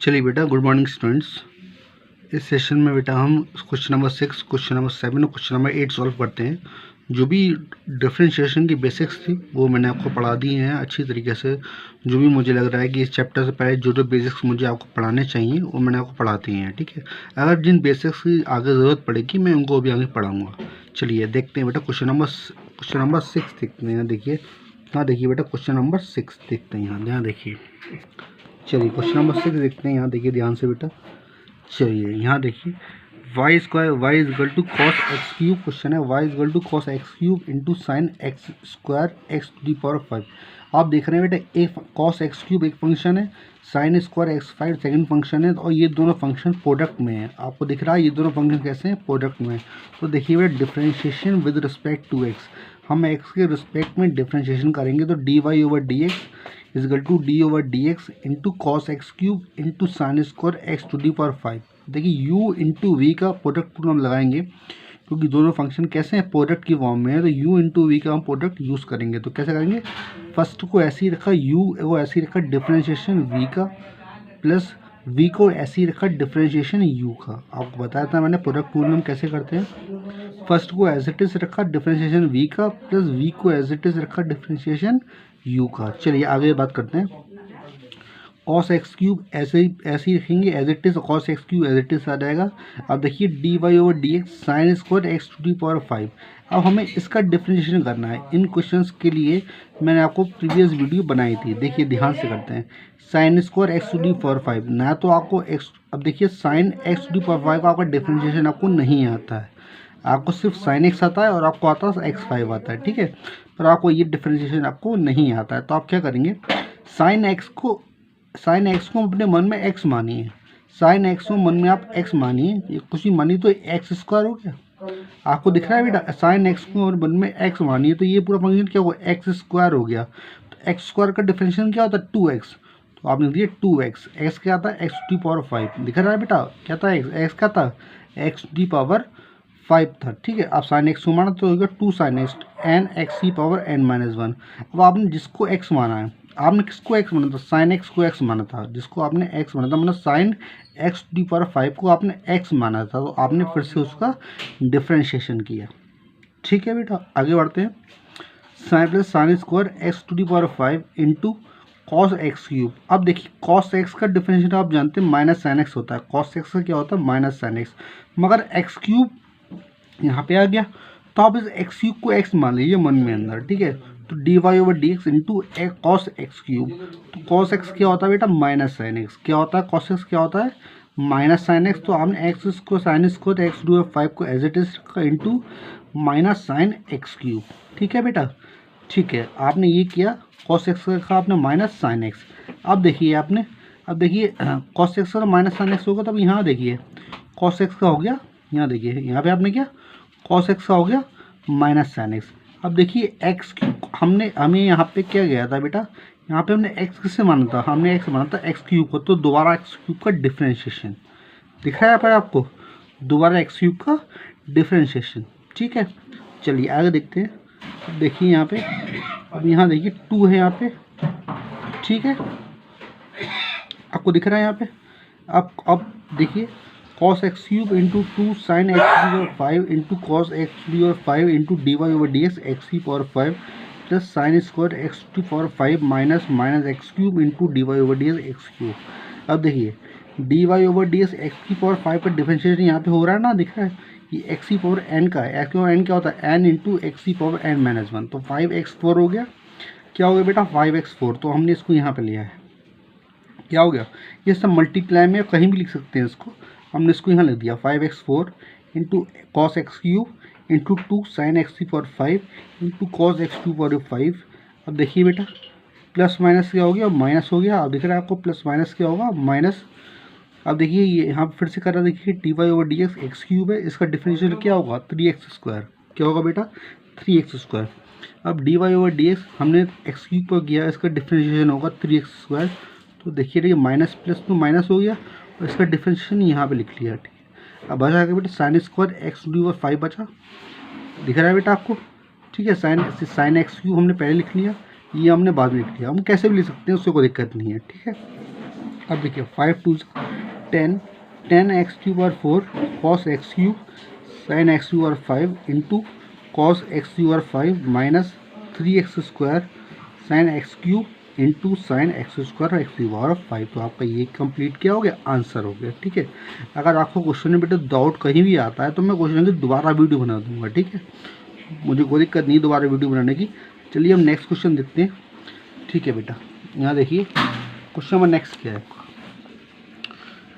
चलिए बेटा, good morning students. इस सेशन में बेटा हम क्वेश्चन नंबर 6, क्वेश्चन नंबर 7 और क्वेश्चन नंबर 8 सॉल्व करते हैं। जो भी डिफरेंशिएशन की बेसिक्स थी वो मैंने आपको पढ़ा दी हैं अच्छी तरीके से। जो भी मुझे लग रहा है कि इस चैप्टर से पहले जो जो बेसिक्स मुझे आपको पढ़ाने चाहिए वो मैंने आपको पढ़ा दी हैं, ठीक है। अगर जिन बेसिक्स की आगे ज़रूरत पड़ेगी मैं उनको भी आगे पढ़ाऊँगा। चलिए देखते हैं बेटा, क्वेश्चन नंबर 6 देखते हैं। देखिए यहाँ देखिए बेटा, क्वेश्चन नंबर 6 देखते हैं। यहाँ देखिए, चलिए क्वेश्चन नंबर 6 देखते हैं। यहाँ देखिए ध्यान से बेटा। चलिए यहाँ देखिए, y square y is equal to cos x cube. Question है y is equal to cos x cube into sine x square x to the power 5। आप देख रहे हैं बेटा, एक कॉस एक्स क्यूब एक फंक्शन है, sine square x 5 second function है, और ये दोनों फंक्शन प्रोडक्ट में है। आपको दिख रहा है ये दोनों फंक्शन कैसे हैं, प्रोडक्ट में। तो देखिए बेटा, differentiation with respect to x, हम एक्स के रिस्पेक्ट में डिफरेंशिएशन करेंगे तो d y over d x is equal to d over d x into cos x cube into sine square x to the power 5। देखिए u into v का product हम लगाएंगे क्योंकि दोनों फंक्शन कैसे हैं, प्रोडक्ट की फॉर्म में है, तो u इंटू वी का हम प्रोडक्ट यूज़ करेंगे। तो कैसे करेंगे, फर्स्ट को ऐसे ही रखा u को ऐसे ही रखा डिफरेंशिएशन v का, प्लस v को ऐसे ही रखा डिफरेंशिएशन u का। आपको बताया था मैंने प्रोडक्ट रूल में हम कैसे करते हैं। फर्स्ट को एज इट इज रखा डिफरेंशिएशन v का, प्लस v को एज इट इज रखा डिफरेंशिएशन u का। चलिए आगे बात करते हैं। कॉस एक्स क्यूब ऐसे ही रखेंगे as it is, cos x cube as it is आ जाएगा। अब देखिए d y over d x sine square x to the power 5। अब हमें इसका डिफरेंशिएशन करना है। इन क्वेश्चंस के लिए मैंने आपको प्रीवियस वीडियो बनाई थी, देखिए ध्यान से करते हैं। Sine square x to the power 5 ना, तो आपको एक्स, अब देखिए sine x to the power 5 का आपका डिफरेंशिएशन आपको नहीं आता है, आपको सिर्फ साइन एक्स आता है और आपको आता है एक्स 5 आता है, ठीक है। पर आपको ये डिफरेंशिएशन आपको नहीं आता है, तो आप क्या करेंगे, साइन एक्स को अपने मन में x मानिए। साइन एक्स को मन में आप x मानिए, ये कुछ ही मानिए तो एक्स स्क्वायर हो गया। आपको दिख रहा है बेटा, साइन एक्स को मन में x मानिए तो ये पूरा फंक्शन क्या होगा, एक्स स्क्वायर हो गया। तो एक्स स्क्वायर का डिफरेंशिएशन क्या होता है, 2x। तो आपने दिया 2x, x क्या आता है, x टू दी पावर 5। दिख रहा है बेटा, क्या था x क्या था, x टू दी पावर 5 था, ठीक है। आप साइन एक्स को माना तो होगा 2 साइन एक्स एन एक्स की पावर n-1। अब आपने जिसको x माना है, आपने किसको x माना था, साइन एक्स को x माना था, जिसको आपने x माना था मतलब sine x to the power 5 को आपने x माना था, तो आपने फिर से उसका डिफरेंशिएशन किया, ठीक है बेटा। आगे बढ़ते हैं। Sine plus sine square x to the power 5 into cos x cube. अब देखिए कॉस एक्स का डिफरेंशिएशन आप जानते हैं माइनस साइन एक्स होता है, कॉस एक्स का क्या होता है माइनस साइन एक्स, मगर एक्स क्यूब यहाँ पे आ गया, तो आप इस एक्स क्यूब को x मान लीजिए मन में अंदर, ठीक है। तो d y over d x into cos x cube. तो कॉस एक्स क्या होता है बेटा, माइनस साइन एक्स। क्या होता है कॉस एक्स, क्या होता है माइनस साइन एक्स। तो आपने एक्स को साइन स्क्वायर एक्स टू 5 को as it is into minus sine x cube, ठीक है बेटा, ठीक है। आपने ये किया, कॉस एक्स का रखा आपने माइनस साइन एक्स। अब देखिए आपने, अब देखिए कॉस एक्स का माइनस साइन एक्स होगा, तब यहाँ देखिए कॉस एक्स का हो गया, यहाँ देखिए यहाँ पे आपने क्या, कॉस एक्स का हो गया माइनस साइन एक्स। अब देखिए एक्स क्यूब हमें यहाँ पे क्या गया था बेटा, यहाँ पे हमने एक्स किससे माना था, हमने एक्स माना था एक्स क्यूब को, तो दोबारा एक्स क्यूब का डिफरेंशिएशन दिख रहा है पर आपको, दोबारा एक्स क्यूब का डिफरेंशिएशन, ठीक है। चलिए आगे देखते हैं। अब देखिए यहाँ पे, अब यहाँ देखिए 2 है यहाँ पे, ठीक है, आपको दिख रहा है यहाँ पे। अब देखिए cos x cube into 2 sine x to the power 5 into cos x to the power 5 into d y over d x x की power 5 plus sine square x to the power 5 minus minus x cube into d y over d x x cube. अब देखिए d y over d x x की power 5 पर differentiation यहाँ पे हो रहा है ना, दिख रहा है कि एक्स की पावर एन का है, एक्स एन क्या होता है एन इंटू एक्स की पावर n-1। तो 5x4 हो गया, क्या हो गया बेटा 5x4। तो हमने इसको यहाँ पे लिया है, क्या हो गया, ये सब मल्टीप्लाई में कहीं भी लिख सकते हैं इसको, हमने इसको यहाँ लिख दिया 5x4 into cos x cube into 2 sine x की पावर 5 इंटू कॉस एक्स की पावर 5। अब देखिए बेटा प्लस माइनस क्या हो गया, माइनस हो गया। अब दिख रहा है आपको प्लस माइनस क्या होगा, माइनस। अब देखिए ये यहाँ फिर से कर रहा है, देखिए d y over d x x cube है, इसका डिफरेंशियल क्या होगा 3x स्क्वायर, क्या होगा बेटा 3x स्क्वायर। अब d y over d x हमने एक्स क्यूब पर किया, इसका डिफरेंशिएशन होगा 3x स्क्वायर। तो देखिए माइनस प्लस तो माइनस हो गया और इसका डिफरेंशिएशन यहाँ पे लिख लिया, ठीक है। अब बचा के बेटा sine square x to the power 5 बचा, दिख रहा है बेटा आपको, ठीक है। साइन एक्स क्यूब हमने पहले लिख लिया, ये हमने बाद में लिख लिया, हम कैसे भी लिख सकते हैं, उससे कोई दिक्कत नहीं है, ठीक है। अब देखिए 5 2 10, 10x³ और 4 cos x³ sin x³ और 5 इंटू cos x³ और 5 minus 3x² sin x³ into sin x² और x³ और 5। तो आपका ये कंप्लीट क्या हो गया, आंसर हो गया। ठीक है, अगर आपको क्वेश्चन में बेटा डाउट कहीं भी आता है तो मैं क्वेश्चन की दोबारा वीडियो बना दूंगा। ठीक है, मुझे कोई दिक्कत नहीं दोबारा वीडियो बनाने की। चलिए हम नेक्स्ट क्वेश्चन देखते हैं। ठीक है बेटा, यहाँ देखिए क्वेश्चन नंबर नेक्स्ट क्या है।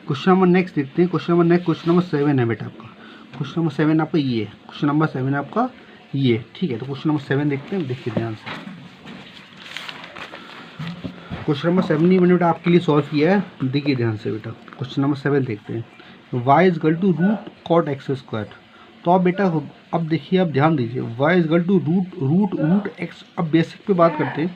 क्वेश्चन नंबर नेक्स्ट देखते हैं। क्वेश्चन नंबर 7 है बेटा आपका। क्वेश्चन नंबर 7 आपका ये है। क्वेश्चन नंबर 7 है आपका ये। ठीक है, तो क्वेश्चन नंबर 7 देखते हैं, देखिए ध्यान से। क्वेश्चन नंबर 7 ही मैंने बेटा आपके लिए सॉल्व किया है, देखिए ध्यान से बेटा। क्वेश्चन नंबर 7 देखते हैं। y is equal to root cot x square. तो आप बेटा अब देखिए, आप ध्यान दीजिए, y is equal to root x. अब बेसिक पे बात करते हैं,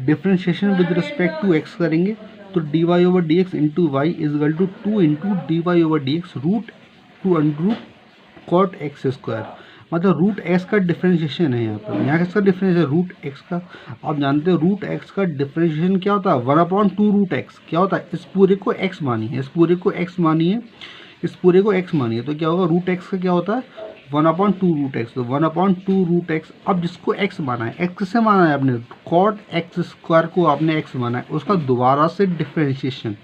differentiation with respect to x करेंगे तो dy over d x into y is equal to 2 into d y over d x root 2 under root cot x square. मतलब root x का differentiation है यहाँ पर। यहाँ किसका डिफ्रेंशिएशन, रूट एक्स का। आप जानते हो रूट एक्स का डिफ्रेंशिएशन क्या होता है, 1/2 रूट एक्स। क्या होता है, इस पूरे को एक्स मानिए, इस पूरे को एक्स मानिए, इस पूरे को एक्स मानिए, तो क्या होगा, रूट एक्स का क्या होता है 1/2 रूट एक्स। तो 1/2 रूट एक्स। अब जिसको एक्स माना है, एक्स से माना है आपने, कॉट एक्स स्क्वायर को आपने एक्स माना है, उसका दोबारा से डिफ्रेंशिएशन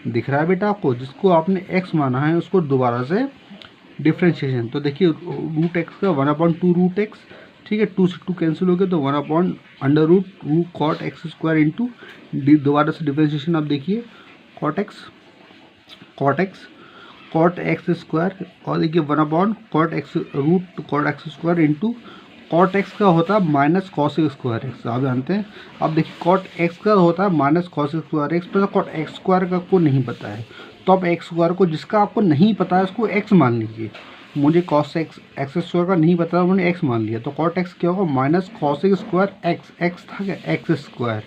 दिख रहा है बेटा आपको। जिसको आपने एक्स माना है उसको दोबारा से डिफ्रेंशिएशन। तो देखिए रूट एक्स का 1/2 रूट एक्स। ठीक है, 2 से 2 कैंसिल हो गया तो 1/√रूट कॉट एक्स स्क्वायर इंटू दोबारा से डिफ्रेंशिएशन। आप देखिए कॉट एक्स स्क्वायर और देखिए 1/कॉट x root cot x square into cot x का होता है माइनस कॉस स्क्वायर एक्स। आप जानते हैं। अब देखिए कॉट एक्स का होता है minus cos square x, plus cot x square का आपको नहीं पता है तो आप एक्स स्क्वायर को, जिसका आपको नहीं पता है उसको एक्स मान लीजिए। मुझे कॉस एक्स स्क्वायर का नहीं पता, मैंने एक्स मान लिया। तो कॉट एक्स क्या होगा, minus cos square x. X था क्या, एक्स स्क्वायर।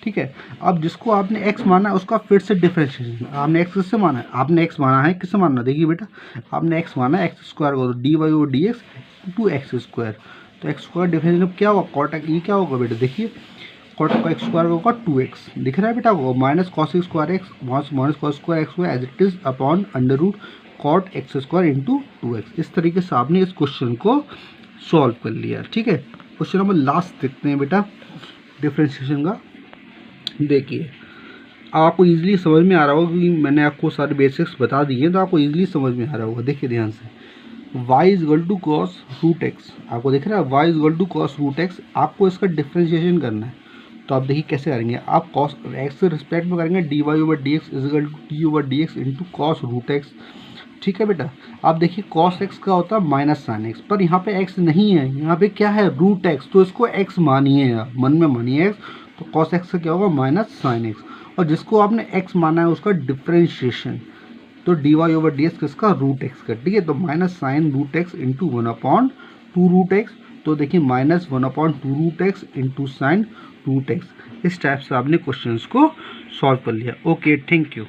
ठीक है, अब जिसको आपने एक्स माना है उसका फिर से डिफरेंशिएशन। आपने एक्स किससे माना है, आपने एक्स माना है किससे माना, देखिए बेटा आपने एक्स माना है एक्स स्क्वायर को, तो d y over d x to x square. तो एक्स स्क्वायर डिफरेंशिएशन क्या होगा, कॉट एक्स। ये क्या होगा बेटा, देखिए कॉट एक्स स्क्वायर होगा 2x, दिख रहा है बेटा आपको, minus cos square x minus cos square x हुआ as it is upon under root cot x square into 2x। इस तरीके से आपने इस क्वेश्चन को सॉल्व कर लिया। ठीक है, क्वेश्चन नंबर लास्ट देखते हैं बेटा डिफ्रेंशिएशन का। देखिए आपको इजीली समझ में आ रहा होगा क्योंकि मैंने आपको सारे बेसिक्स बता दिए, तो आपको इजीली समझ में आ रहा होगा। देखिए ध्यान से, y is equal to cos root x. आपको दिख रहा है y is equal to cos root x. आपको इसका डिफ्रेंशिएशन करना है, तो आप देखिए कैसे करेंगे। आप कॉस एक्स के रिस्पेक्ट में करेंगे, d y over d x is equal to d over d x into cos root x. ठीक है बेटा, आप देखिए कॉस एक्स का होता है माइनस साइन एक्स, पर यहाँ पे एक्स नहीं है, यहाँ पे क्या है रूट एक्स, तो इसको एक्स मानिए, आप मन में मानिए एक्स। तो कॉस एक्स का क्या होगा, माइनस साइन एक्स। और जिसको आपने एक्स माना है उसका डिफ्रेंशिएशन, तो d y over d x किसका, रूट एक्स का। ठीक है, तो minus sine root x into 1/2 root x. तो देखिए minus 1/2 root x into sine root x. इस टाइप से आपने क्वेश्चंस को सॉल्व कर लिया। Okay, thank you.